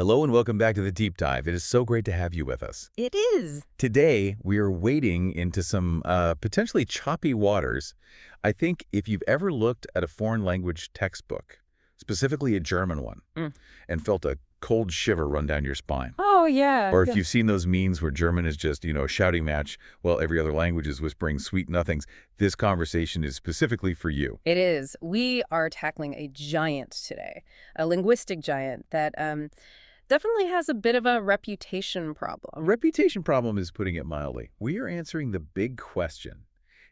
Hello and welcome back to the Deep Dive. It is so great to have you with us. It is. Today, we are wading into some potentially choppy waters. I think if you've ever looked at a foreign language textbook, specifically a German one, and felt a cold shiver run down your spine. Oh, yeah. Or if you've seen those memes where German is just, a shouting match while every other language is whispering sweet nothings, this conversation is specifically for you. It is. We are tackling a giant today, a linguistic giant that definitely has a bit of a reputation problem. A reputation problem is putting it mildly. We are answering the big question.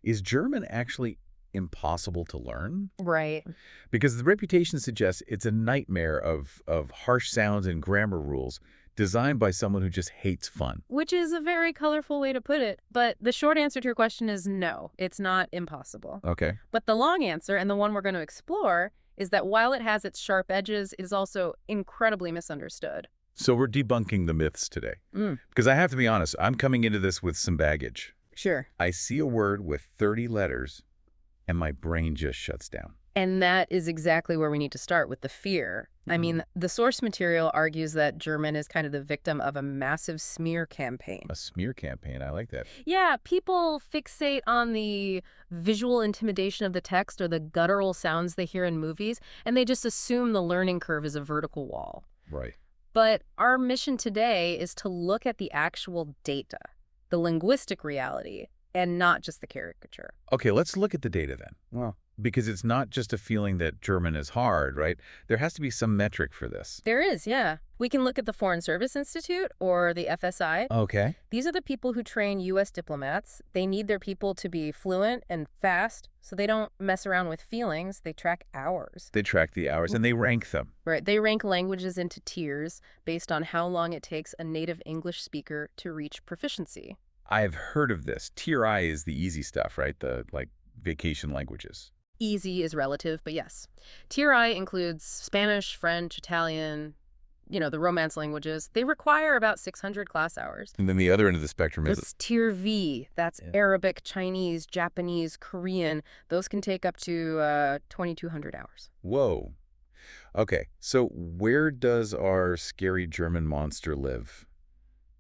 Is German actually impossible to learn? Right. Because the reputation suggests it's a nightmare of harsh sounds and grammar rules designed by someone who just hates fun. Which is a very colorful way to put it. But the short answer to your question is no, it's not impossible. Okay. But the long answer, and the one we're going to explore, is that while it has its sharp edges, it is also incredibly misunderstood. So we're debunking the myths today. Because I have to be honest, I'm coming into this with some baggage. Sure. I see a word with 30 letters, and my brain just shuts down. And that is exactly where we need to start, with the fear. I mean, the source material argues that German is kind of the victim of a massive smear campaign. A smear campaign, I like that. Yeah, people fixate on the visual intimidation of the text or the guttural sounds they hear in movies, and they just assume the learning curve is a vertical wall. Right. But our mission today is to look at the actual data, the linguistic reality, and not just the caricature. Okay, let's look at the data then. Well, because it's not just a feeling that German is hard, right? There has to be some metric for this. There is, yeah. We can look at the Foreign Service Institute or the FSI. Okay. These are the people who train U.S. diplomats. They need their people to be fluent and fast, so they don't mess around with feelings. They track hours. They track the hours and they rank them. Right. They rank languages into tiers based on how long it takes a native English speaker to reach proficiency. I've heard of this. Tier I is the easy stuff, right? The, vacation languages. Easy is relative, but yes. Tier I includes Spanish, French, Italian, the Romance languages. They require about 600 class hours. And then the other end of the spectrum is... It's Tier V. That's Arabic, Chinese, Japanese, Korean. Those can take up to 2,200 hours. Whoa. Okay, so where does our scary German monster live?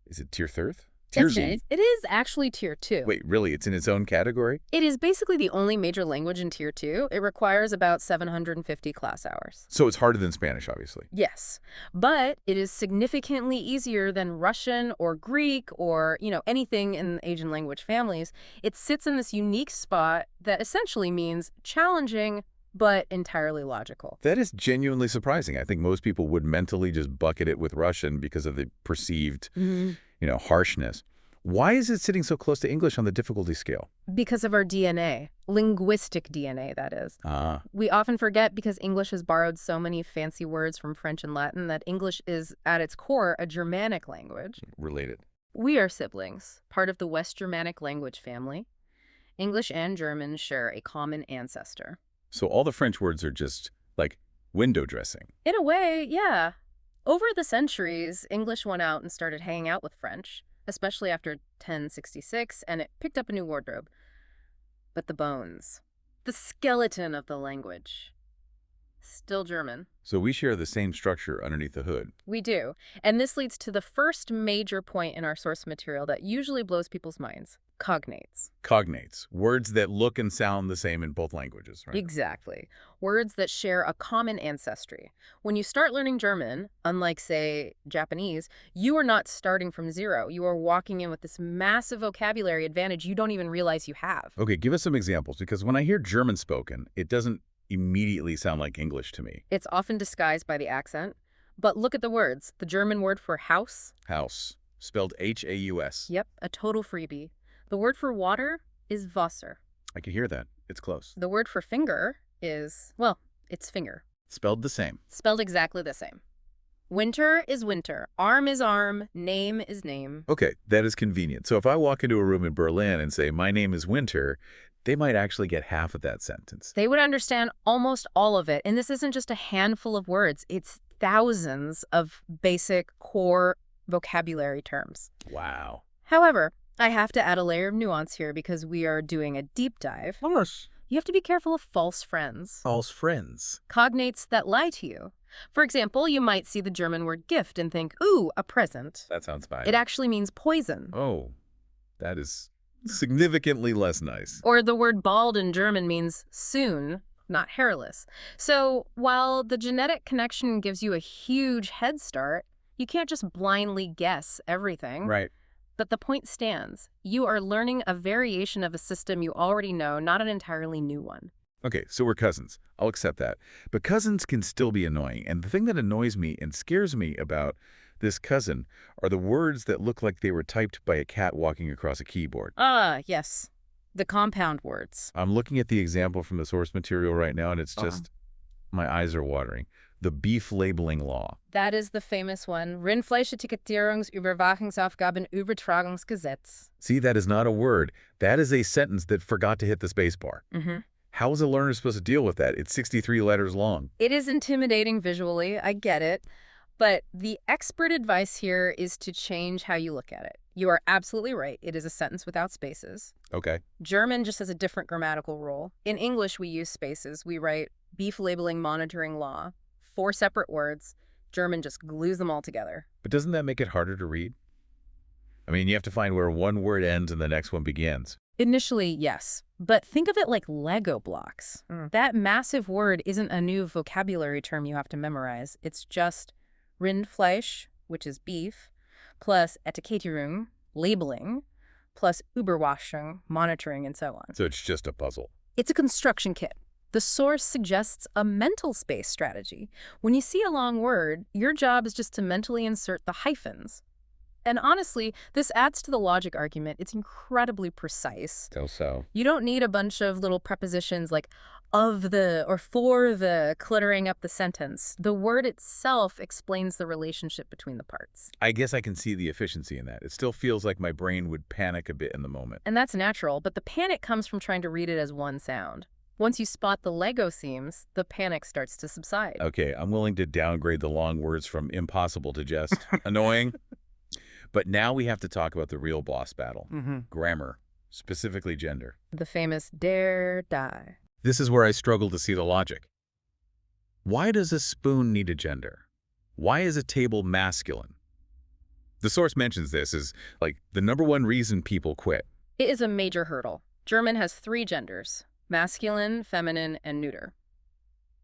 Is it Tier Third? Tier Z? It is actually Tier 2. Wait, really? It's in its own category? It is basically the only major language in Tier 2. It requires about 750 class hours. So it's harder than Spanish, obviously. Yes, but it is significantly easier than Russian or Greek or, anything in Asian language families. It sits in this unique spot that essentially means challenging but entirely logical. That is genuinely surprising. I think most people would mentally just bucket it with Russian because of the perceived, harshness. Why is it sitting so close to English on the difficulty scale? Because of our DNA. Linguistic DNA, that is. We often forget, because English has borrowed so many fancy words from French and Latin, that English is, at its core, a Germanic language. Related. We are siblings, part of the West Germanic language family. English and German share a common ancestor. So all the French words are just, like, window dressing. In a way, yeah. Over the centuries, English went out and started hanging out with French, especially after 1066, and it picked up a new wardrobe. But the bones, the skeleton of the language, still German. So we share the same structure underneath the hood. We do. And this leads to the first major point in our source material that usually blows people's minds. Cognates. Cognates. Words that look and sound the same in both languages, right? Exactly. Words that share a common ancestry. When you start learning German, unlike, say, Japanese, you are not starting from zero. You are walking in with this massive vocabulary advantage you don't even realize you have. Okay, give us some examples, because when I hear German spoken, it doesn't immediately sound like English to me. It's often disguised by the accent. But look at the words. The German word for house. House. Spelled H-A-U-S. Yep, a total freebie. The word for water is Wasser. I can hear that. It's close. The word for finger is, it's finger. Spelled the same. Spelled exactly the same. Winter is winter. Arm is arm. Name is name. Okay, that is convenient. So if I walk into a room in Berlin and say, my name is Winter, they might actually get half of that sentence. They would understand almost all of it. And this isn't just a handful of words. It's thousands of basic core vocabulary terms. Wow. However, I have to add a layer of nuance here because we are doing a deep dive. Of course. You have to be careful of false friends. False friends. Cognates that lie to you. For example, you might see the German word gift and think, ooh, a present. That sounds fine. It actually means poison. Oh, that is significantly less nice. Or the word bald in German means soon, not hairless. So while the genetic connection gives you a huge head start, you can't just blindly guess everything. Right. But the point stands. You are learning a variation of a system you already know, not an entirely new one. Okay, so we're cousins. I'll accept that. But cousins can still be annoying. And the thing that annoys me and scares me about this cousin are the words that look like they were typed by a cat walking across a keyboard. Ah, yes. The compound words. I'm looking at the example from the source material right now, and it's just, my eyes are watering. The beef labeling law. That is the famous one. Rindfleischetikettierungsüberwachungsaufgaben Übertragungsgesetz. See, that is not a word. That is a sentence that forgot to hit the space bar. How is a learner supposed to deal with that? It's 63 letters long. It is intimidating visually, I get it. But the expert advice here is to change how you look at it. You are absolutely right. It is a sentence without spaces. Okay. German just has a different grammatical rule. In English, we use spaces. We write beef labeling monitoring law. 4 separate words. German just glues them all together. But doesn't that make it harder to read? I mean, you have to find where one word ends and the next one begins. Initially, yes. But think of it like Lego blocks. That massive word isn't a new vocabulary term you have to memorize. It's just Rindfleisch, which is beef, plus Etikettierung, labeling, plus Überwachung, monitoring, and so on. So it's just a puzzle. It's a construction kit. The source suggests a mental space strategy. When you see a long word, your job is just to mentally insert the hyphens. And honestly, this adds to the logic argument. It's incredibly precise. So. You don't need a bunch of little prepositions like of the or for the cluttering up the sentence. The word itself explains the relationship between the parts. I guess I can see the efficiency in that. It still feels like my brain would panic a bit in the moment. And that's natural, but the panic comes from trying to read it as one sound. Once you spot the Lego seams, the panic starts to subside. Okay, I'm willing to downgrade the long words from impossible to just annoying. But now we have to talk about the real boss battle. Grammar, specifically gender. The famous dare, die. This is where I struggle to see the logic. Why does a spoon need a gender? Why is a table masculine? The source mentions this as, like, the #1 reason people quit. It is a major hurdle. German has 3 genders: masculine, feminine, and neuter.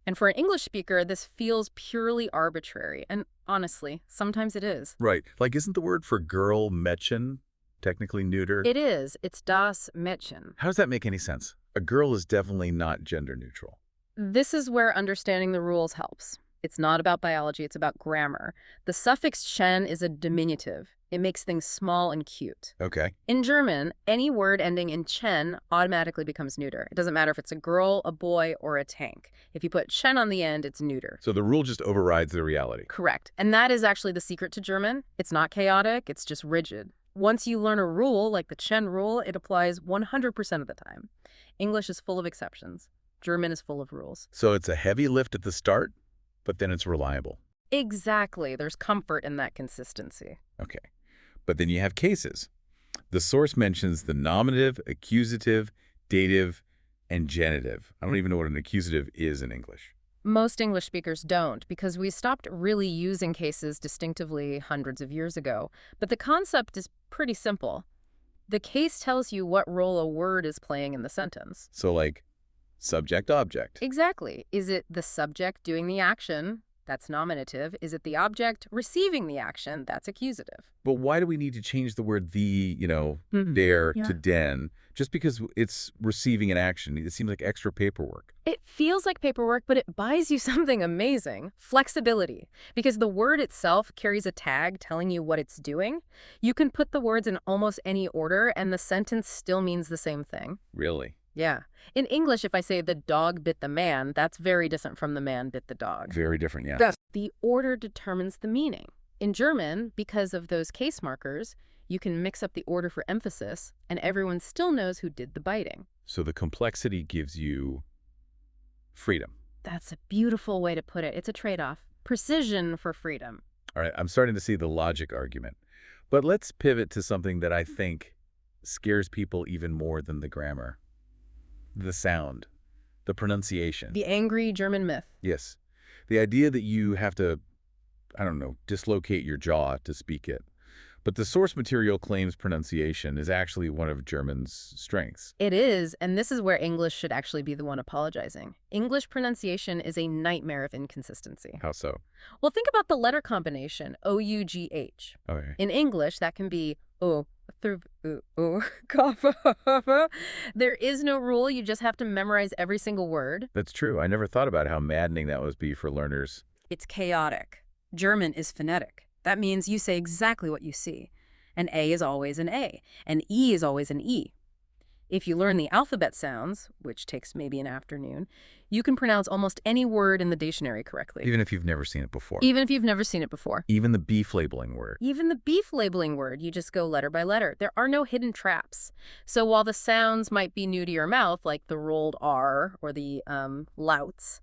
And for an English speaker, this feels purely arbitrary. And honestly, sometimes it is. Right. Like, isn't the word for girl Mädchen technically neuter? It is. It's das Mädchen. How does that make any sense? A girl is definitely not gender neutral. This is where understanding the rules helps. It's not about biology, it's about grammar. The suffix chen is a diminutive. It makes things small and cute. Okay. In German, any word ending in chen automatically becomes neuter. It doesn't matter if it's a girl, a boy, or a tank. If you put chen on the end, it's neuter. So the rule just overrides the reality. Correct. And that is actually the secret to German. It's not chaotic, it's just rigid. Once you learn a rule, like the chen rule, it applies 100% of the time. English is full of exceptions. German is full of rules. So it's a heavy lift at the start, but then it's reliable. Exactly. There's comfort in that consistency. Okay. But then you have cases. The source mentions the nominative, accusative, dative, and genitive. I don't even know what an accusative is in English. Most English speakers don't, because we stopped really using cases distinctively hundreds of years ago. But the concept is pretty simple. The case tells you what role a word is playing in the sentence. So like subject-object. Exactly. Is it the subject doing the action? That's nominative. Is it the object receiving the action? That's accusative. But why do we need to change the word the, dare to den, just because it's receiving an action? It seems like extra paperwork. It feels like paperwork, but it buys you something amazing. Flexibility. Because the word itself carries a tag telling you what it's doing. You can put the words in almost any order, and the sentence still means the same thing. Really? Yeah. In English, if I say the dog bit the man, that's very different from the man bit the dog. Very different, yeah. The order determines the meaning. In German, because of those case markers, you can mix up the order for emphasis, and everyone still knows who did the biting. So the complexity gives you freedom. That's a beautiful way to put it. It's a trade-off. Precision for freedom. All right, I'm starting to see the logic argument. But let's pivot to something that I think scares people even more than the grammar. The sound. The pronunciation. The angry German myth. Yes. The idea that you have to, I don't know, dislocate your jaw to speak it. But the source material claims pronunciation is actually one of German's strengths. It is, and this is where English should actually be the one apologizing. English pronunciation is a nightmare of inconsistency. How so? Well, think about the letter combination, O-U-G-H. Okay. In English, that can be O, cough. There is no rule. You just have to memorize every single word. That's true. I never thought about how maddening that would be for learners. It's chaotic. German is phonetic. That means you say exactly what you see. An A is always an A. An E is always an E. If you learn the alphabet sounds, which takes maybe an afternoon, you can pronounce almost any word in the dictionary correctly. Even if you've never seen it before. Even if you've never seen it before. Even the beef labeling word. Even the beef labeling word, you just go letter by letter. There are no hidden traps. So while the sounds might be new to your mouth, like the rolled R or the louts,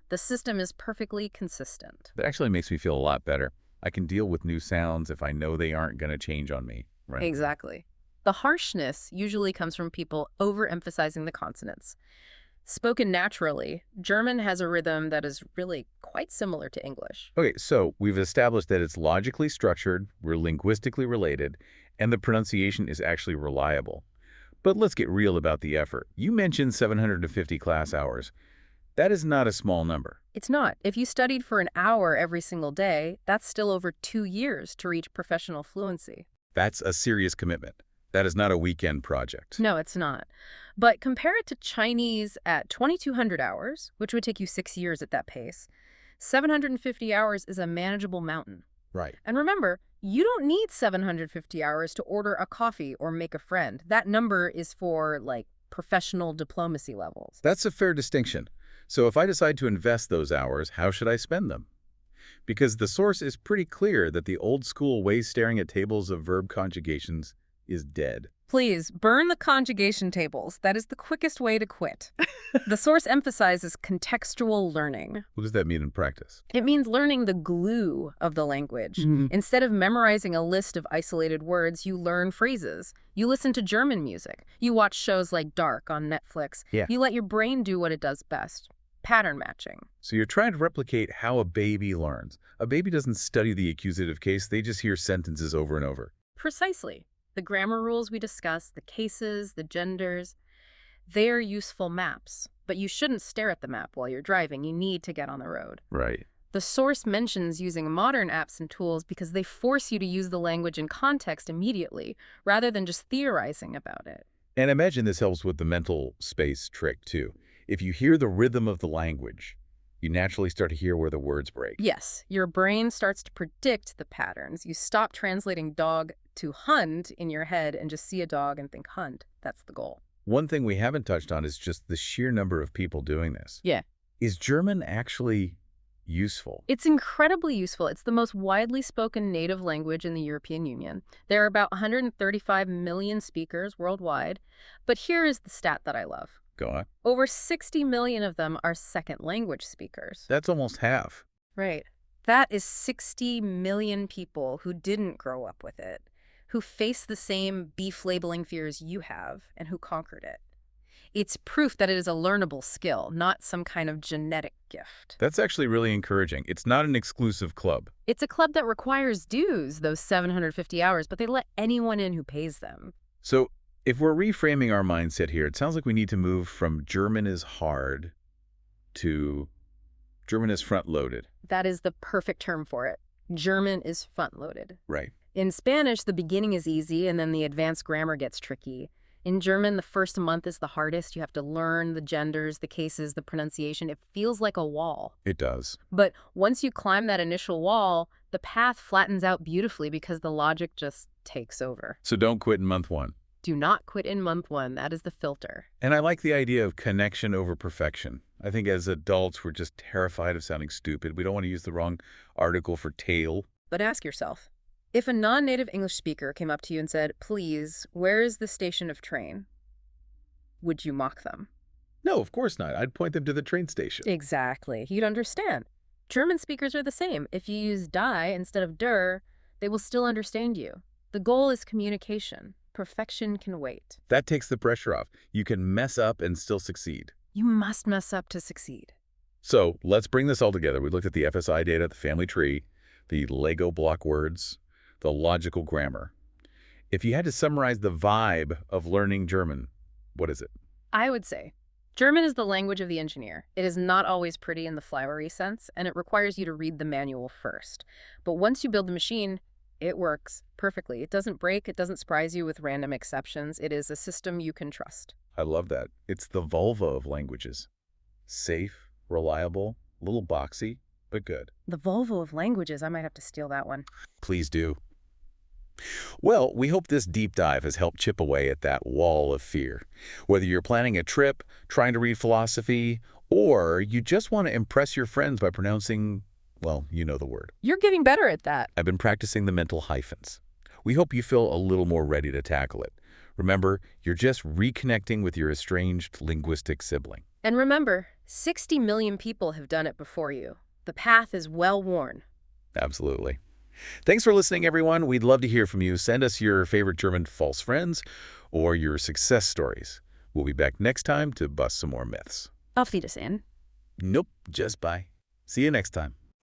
the system is perfectly consistent. That actually makes me feel a lot better. I can deal with new sounds if I know they aren't going to change on me. Right? Exactly. The harshness usually comes from people overemphasizing the consonants. Spoken naturally, German has a rhythm that is really quite similar to English. Okay, so we've established that it's logically structured, we're linguistically related, and the pronunciation is actually reliable. But let's get real about the effort. You mentioned 750 class hours. That is not a small number. It's not. If you studied for an hour every single day, that's still over 2 years to reach professional fluency. That's a serious commitment. That is not a weekend project. No, it's not. But compare it to Chinese at 2,200 hours, which would take you 6 years at that pace. 750 hours is a manageable mountain. Right. And remember, you don't need 750 hours to order a coffee or make a friend. That number is for, like, professional diplomacy levels. That's a fair distinction. So if I decide to invest those hours, how should I spend them? Because the source is pretty clear that the old school way staring at tables of verb conjugations is dead. Please, burn the conjugation tables. That is the quickest way to quit. The source emphasizes contextual learning. What does that mean in practice? It means learning the glue of the language. Instead of memorizing a list of isolated words, you learn phrases. You listen to German music. You watch shows like Dark on Netflix. Yeah. You let your brain do what it does best. Pattern matching. So you're trying to replicate how a baby learns. A baby doesn't study the accusative case, they just hear sentences over and over. Precisely. The grammar rules we discuss, the cases, the genders, they're useful maps. But you shouldn't stare at the map while you're driving. You need to get on the road. Right. The source mentions using modern apps and tools because they force you to use the language in context immediately, rather than just theorizing about it. And I imagine this helps with the mental space trick, too. If you hear the rhythm of the language, you naturally start to hear where the words break. Yes, your brain starts to predict the patterns. You stop translating dog to hunt in your head and just see a dog and think hunt. That's the goal. One thing we haven't touched on is just the sheer number of people doing this. Yeah. Is German actually useful? It's incredibly useful. It's the most widely spoken native language in the European Union. There are about 135 million speakers worldwide. But here is the stat that I love. Go on. Over 60 million of them are second language speakers. That's almost half. Right. That is 60 million people who didn't grow up with it, who face the same beef labeling fears you have, and who conquered it. It's proof that it is a learnable skill, not some kind of genetic gift. That's actually really encouraging. It's not an exclusive club. It's a club that requires dues, those 750 hours, but they let anyone in who pays them. So if we're reframing our mindset here, it sounds like we need to move from German is hard to German is front-loaded. That is the perfect term for it. German is front-loaded. Right. In Spanish, the beginning is easy, and then the advanced grammar gets tricky. In German, the first month is the hardest. You have to learn the genders, the cases, the pronunciation. It feels like a wall. It does. But once you climb that initial wall, the path flattens out beautifully because the logic just takes over. So don't quit in month one. Do not quit in month one. That is the filter. And I like the idea of connection over perfection. I think as adults, we're just terrified of sounding stupid. We don't want to use the wrong article for tail. But ask yourself, if a non-native English speaker came up to you and said, "Please, where is the station of train?" would you mock them? No, of course not. I'd point them to the train station. Exactly. You'd understand. German speakers are the same. If you use die instead of der, they will still understand you. The goal is communication. Perfection can wait. That takes the pressure off. You can mess up and still succeed. You must mess up to succeed. So let's bring this all together. We looked at the FSI data, the family tree, the Lego block words, the logical grammar. If you had to summarize the vibe of learning German, what is it? I would say German is the language of the engineer. It is not always pretty in the flowery sense, and it requires you to read the manual first. But once you build the machine, it works perfectly. It doesn't break. It doesn't surprise you with random exceptions. It is a system you can trust. I love that. It's the Volvo of languages. Safe, reliable, a little boxy, but good. The Volvo of languages. I might have to steal that one. Please do. Well, we hope this deep dive has helped chip away at that wall of fear. Whether you're planning a trip, trying to read philosophy, or you just want to impress your friends by pronouncing, well, you know the word. You're getting better at that. I've been practicing the mental hyphens. We hope you feel a little more ready to tackle it. Remember, you're just reconnecting with your estranged linguistic sibling. And remember, 60 million people have done it before you. The path is well worn. Absolutely. Thanks for listening, everyone. We'd love to hear from you. Send us your favorite German false friends or your success stories. We'll be back next time to bust some more myths. Auf Wiedersehen. Nope, just bye. See you next time.